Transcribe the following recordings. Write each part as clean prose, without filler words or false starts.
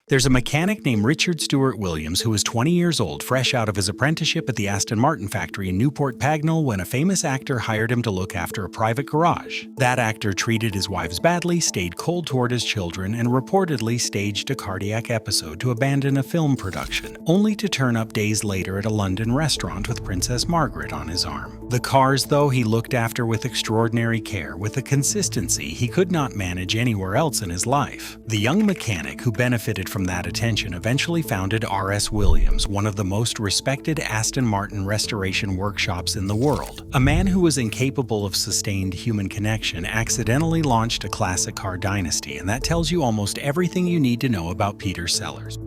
There's a mechanic named Richard Stewart Williams who was 20 years old, fresh out of his apprenticeship at the Aston Martin factory in Newport Pagnell when a famous actor hired him to look after a private garage. That actor treated his wives badly, stayed cold toward his children, and reportedly staged a cardiac episode to abandon a film production, only to turn up days later at a London restaurant with Princess Margaret on his arm. The cars, though, he looked after with extraordinary care, with a consistency he could not manage anywhere else in his life. The young mechanic who benefited from that attention eventually founded R.S. Williams, one of the most respected Aston Martin restoration workshops in the world. A man who was incapable of sustained human connection accidentally launched a classic car dynasty, and that tells you almost everything you need to know about Peter Sellers.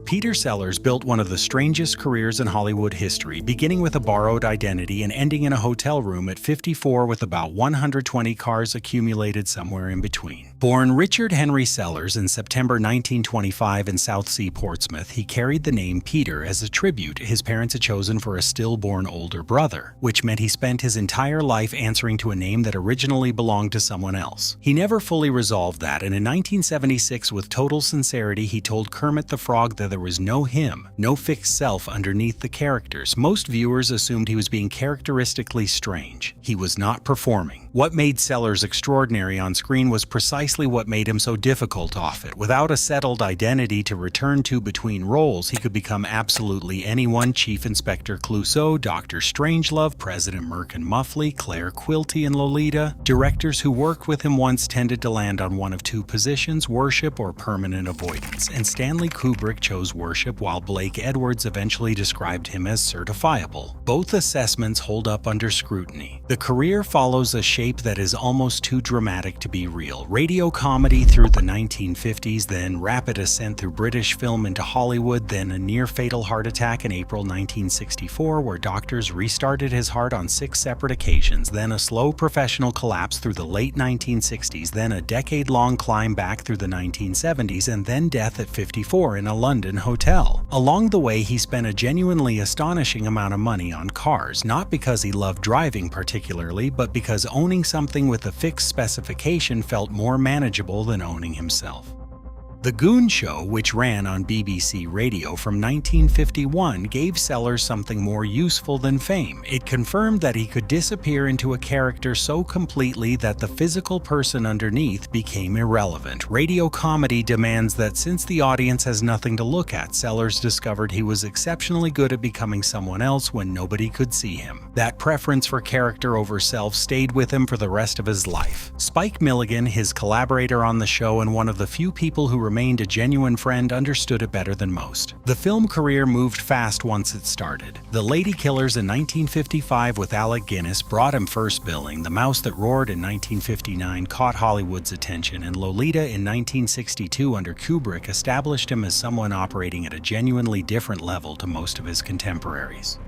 Peter Sellers built one of the strangest careers in Hollywood history, beginning with a borrowed identity and ending in a hotel room at 54 with about 120 cars accumulated somewhere in between. Born Richard Henry Sellers in September 1925 in Southsea, Portsmouth, he carried the name Peter as a tribute his parents had chosen for a stillborn older brother, which meant he spent his entire life answering to a name that originally belonged to someone else. He never fully resolved that, and in 1976, with total sincerity, he told Kermit the Frog that there was no him, no fixed self underneath the characters. Most viewers assumed he was being characteristically strange. He was not performing. What made Sellers extraordinary on screen was precisely what made him so difficult off it. Without a settled identity to return to between roles, he could become absolutely anyone: Chief Inspector Clouseau, Dr. Strangelove, President Merkin Muffley, Claire Quilty, and Lolita. Directors who worked with him once tended to land on one of two positions: worship or permanent avoidance, and Stanley Kubrick chose worship, while Blake Edwards eventually described him as certifiable. Both assessments hold up under scrutiny. The career follows a shape that is almost too dramatic to be real. Radio comedy through the 1950s, then rapid ascent through British film into Hollywood, then a near-fatal heart attack in April 1964 where doctors restarted his heart on 6 separate occasions, then a slow professional collapse through the late 1960s, then a decade-long climb back through the 1970s, and then death at 54 in a London hotel. Along the way, he spent a genuinely astonishing amount of money on cars, not because he loved driving particularly, but because owning something with a fixed specification felt more manageable than owning himself. The Goon Show, which ran on BBC Radio from 1951, gave Sellers something more useful than fame. It confirmed that he could disappear into a character so completely that the physical person underneath became irrelevant. Radio comedy demands that since the audience has nothing to look at, Sellers discovered he was exceptionally good at becoming someone else when nobody could see him. That preference for character over self stayed with him for the rest of his life. Spike Milligan, his collaborator on the show and one of the few people who remained a genuine friend, understood it better than most. The film career moved fast once it started. The Lady Killers in 1955 with Alec Guinness brought him first billing, The Mouse That Roared in 1959 caught Hollywood's attention, and Lolita in 1962 under Kubrick established him as someone operating at a genuinely different level to most of his contemporaries.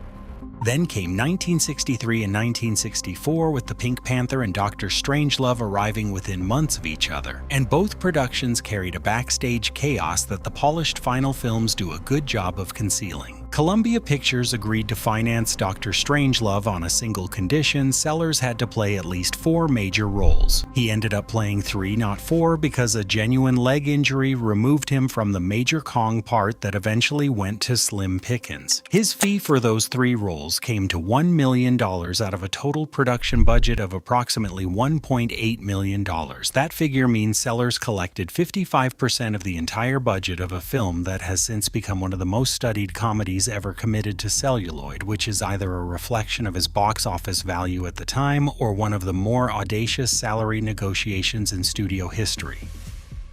Then came 1963 and 1964 with The Pink Panther and Dr. Strangelove arriving within months of each other, and both productions carried a backstage chaos that the polished final films do a good job of concealing. Columbia Pictures agreed to finance Dr. Strangelove on a single condition: Sellers had to play at least 4 major roles. He ended up playing 3, not 4, because a genuine leg injury removed him from the Major Kong part that eventually went to slim pickings. His fee for those 3 roles came to $1 million out of a total production budget of approximately $1.8 million. That figure means Sellers collected 55% of the entire budget of a film that has since become one of the most studied comedies ever committed to celluloid, which is either a reflection of his box office value at the time or one of the more audacious salary negotiations in studio history.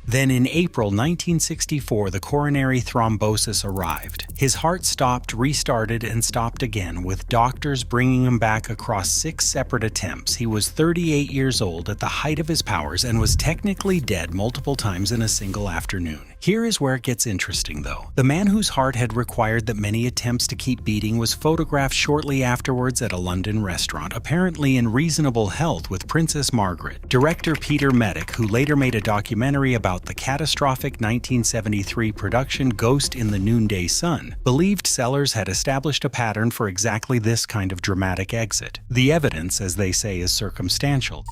Then in April 1964, the coronary thrombosis arrived. His heart stopped, restarted, and stopped again, with doctors bringing him back across 6 separate attempts. He was 38 years old at the height of his powers and was technically dead multiple times in a single afternoon. Here is where it gets interesting, though. The man whose heart had required that many attempts to keep beating was photographed shortly afterwards at a London restaurant, apparently in reasonable health, with Princess Margaret. Director Peter Medic, who later made a documentary about the catastrophic 1973 production Ghost in the Noonday Sun, believed Sellers had established a pattern for exactly this kind of dramatic exit. The evidence, as they say, is circumstantial.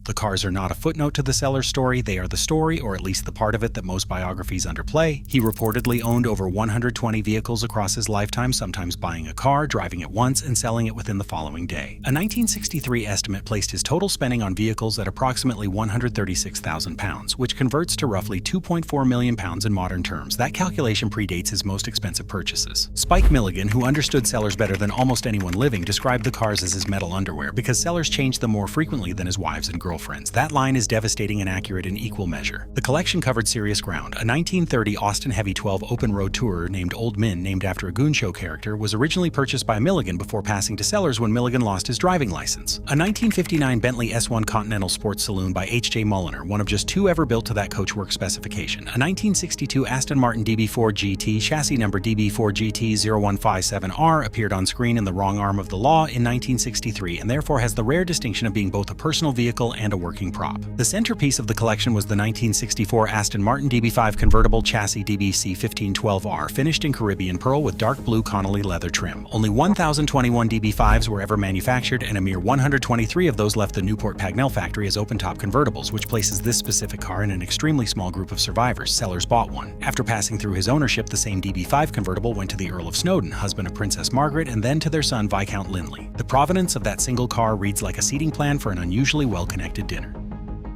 The cars are not a footnote to the seller's story, they are the story, or at least the part of it that most biographies underplay. He reportedly owned over 120 vehicles across his lifetime, sometimes buying a car, driving it once, and selling it within the following day. A 1963 estimate placed his total spending on vehicles at approximately £136,000, which converts to roughly £2.4 million in modern terms. That calculation predates his most expensive purchases. Spike Milligan, who understood Sellers better than almost anyone living, described the cars as his metal underwear because Sellers changed them more frequently than his wives and girlfriends. That line is devastating and accurate in equal measure. The collection covered serious ground. A 1930 Austin Heavy 12 open-road tourer named Old Min, named after a Goon Show character, was originally purchased by Milligan before passing to Sellers when Milligan lost his driving license. A 1959 Bentley S1 Continental Sports Saloon by H.J. Mulliner, one of just two ever built to that coachwork specification. A 1962 Aston Martin DB4 GT, chassis number DB4GT0157R, appeared on screen in The Wrong Arm of the Law in 1963 and therefore has the rare distinction of being both a personal vehicle and a working prop. The centerpiece of the collection was the 1964 Aston Martin DB5 Convertible chassis DBC1512R, finished in Caribbean pearl with dark blue Connolly leather trim. Only 1,021 DB5s were ever manufactured, and a mere 123 of those left the Newport Pagnell factory as open-top convertibles, which places this specific car in an extremely small group of survivors. Sellers bought one. After passing through his ownership, the same DB5 convertible went to the Earl of Snowdon, husband of Princess Margaret, and then to their son Viscount Linley. The provenance of that single car reads like a seating plan for an unusually well-connected dinner.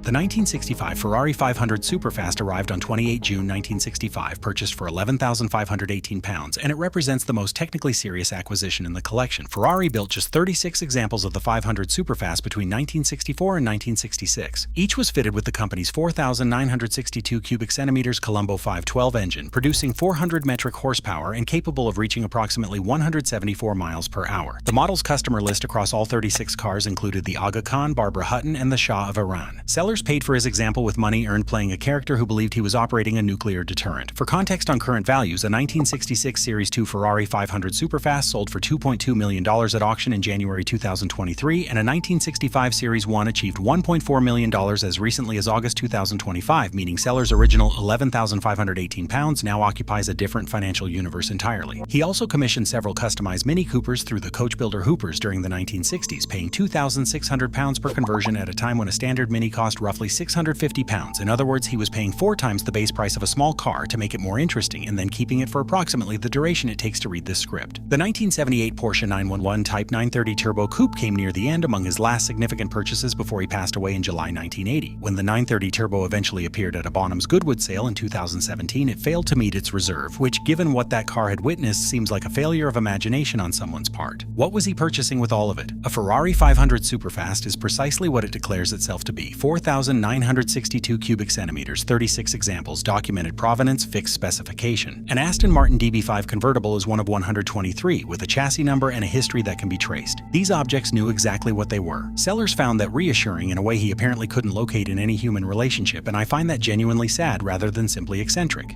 The 1965 Ferrari 500 Superfast arrived on 28 June 1965, purchased for £11,518, and it represents the most technically serious acquisition in the collection. Ferrari built just 36 examples of the 500 Superfast between 1964 and 1966. Each was fitted with the company's 4,962 cubic centimeters Colombo 512 engine, producing 400 metric horsepower and capable of reaching approximately 174 miles per hour. The model's customer list across all 36 cars included the Aga Khan, Barbara Hutton, and the Shah of Iran. Sellers paid for his example with money earned playing a character who believed he was operating a nuclear deterrent. For context on current values, a 1966 Series 2 Ferrari 500 Superfast sold for $2.2 million at auction in January 2023, and a 1965 Series 1 achieved $1.4 million as recently as August 2025, meaning Sellers' original £11,518 now occupies a different financial universe entirely. He also commissioned several customized Mini Coopers through the coach builder Hoopers during the 1960s, paying £2,600 per conversion at a time when a standard Mini cost roughly £650. In other words, he was paying 4 times the base price of a small car to make it more interesting and then keeping it for approximately the duration it takes to read this script. The 1978 Porsche 911 Type 930 Turbo Coupe came near the end among his last significant purchases before he passed away in July 1980. When the 930 Turbo eventually appeared at a Bonham's Goodwood sale in 2017, it failed to meet its reserve, which, given what that car had witnessed, seems like a failure of imagination on someone's part. What was he purchasing with all of it? A Ferrari 500 Superfast is precisely what it declares itself to be: 4,962 cubic centimeters, 36 examples, documented provenance, fixed specification. An Aston Martin DB5 Convertible is one of 123, with a chassis number and a history that can be traced. These objects knew exactly what they were. Sellers found that reassuring in a way he apparently couldn't locate in any human relationship, and I find that genuinely sad rather than simply eccentric.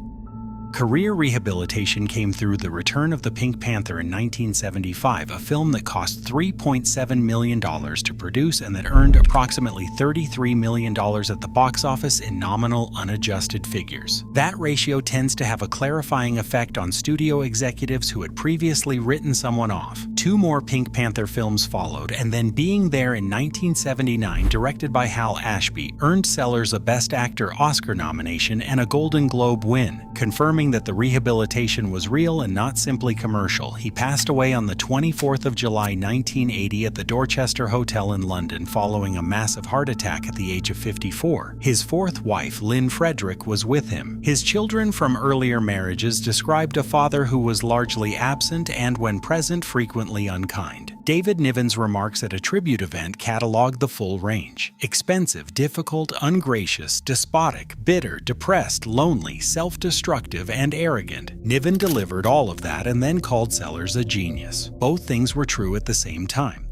Career rehabilitation came through the return of the Pink Panther in 1975, a film that cost $3.7 million to produce and that earned approximately $33 million at the box office in nominal, unadjusted figures. That ratio tends to have a clarifying effect on studio executives who had previously written someone off. 2 more Pink Panther films followed, and then Being There in 1979, directed by Hal Ashby, earned Sellers a Best Actor Oscar nomination and a Golden Globe win, confirming that the rehabilitation was real and not simply commercial. He passed away on the 24th of July 1980 at the Dorchester Hotel in London following a massive heart attack at the age of 54. His 4th wife, Lynn Frederick, was with him. His children from earlier marriages described a father who was largely absent and, when present, frequently unkind. David Niven's remarks at a tribute event cataloged the full range: expensive, difficult, ungracious, despotic, bitter, depressed, lonely, self-destructive, and arrogant. Niven delivered all of that and then called Sellers a genius. Both things were true at the same time.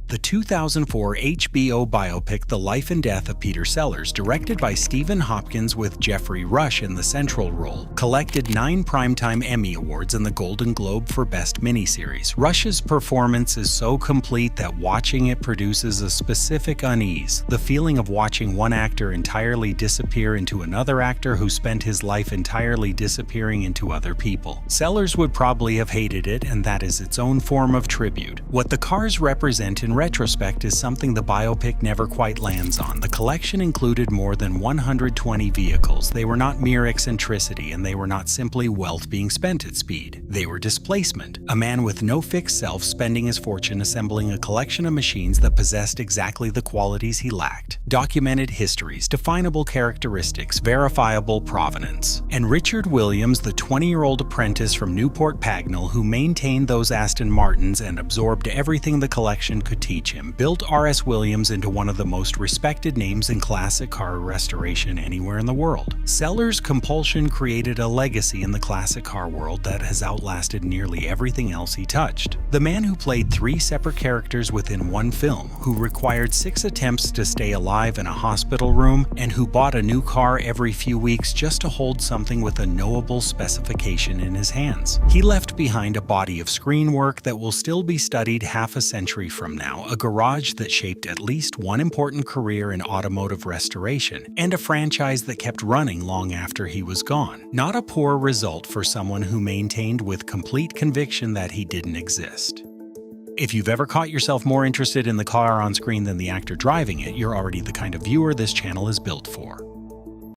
The 2004 HBO biopic The Life and Death of Peter Sellers, directed by Stephen Hopkins with Jeffrey Rush in the central role, collected 9 Primetime Emmy Awards and the Golden Globe for Best Miniseries. Rush's performance is so complete that watching it produces a specific unease, the feeling of watching one actor entirely disappear into another actor who spent his life entirely disappearing into other people. Sellers would probably have hated it, and that is its own form of tribute. What the cars represent in retrospect is something the biopic never quite lands on. The collection included more than 120 vehicles. They were not mere eccentricity, and they were not simply wealth being spent at speed. They were displacement. A man with no fixed self spending his fortune assembling a collection of machines that possessed exactly the qualities he lacked. Documented histories, definable characteristics, verifiable provenance. And Richard Williams, the 20-year-old apprentice from Newport Pagnell who maintained those Aston Martins and absorbed everything the collection could teach him, built R.S. Williams into one of the most respected names in classic car restoration anywhere in the world. Seller's compulsion created a legacy in the classic car world that has outlasted nearly everything else he touched. The man who played 3 separate characters within one film, who required 6 attempts to stay alive in a hospital room, and who bought a new car every few weeks just to hold something with a knowable specification in his hands. He left behind a body of screen work that will still be studied half a century from now, a garage that shaped at least one important career in automotive restoration, and a franchise that kept running long after he was gone. Not a poor result for someone who maintained with complete conviction that he didn't exist. If you've ever caught yourself more interested in the car on screen than the actor driving it, you're already the kind of viewer this channel is built for.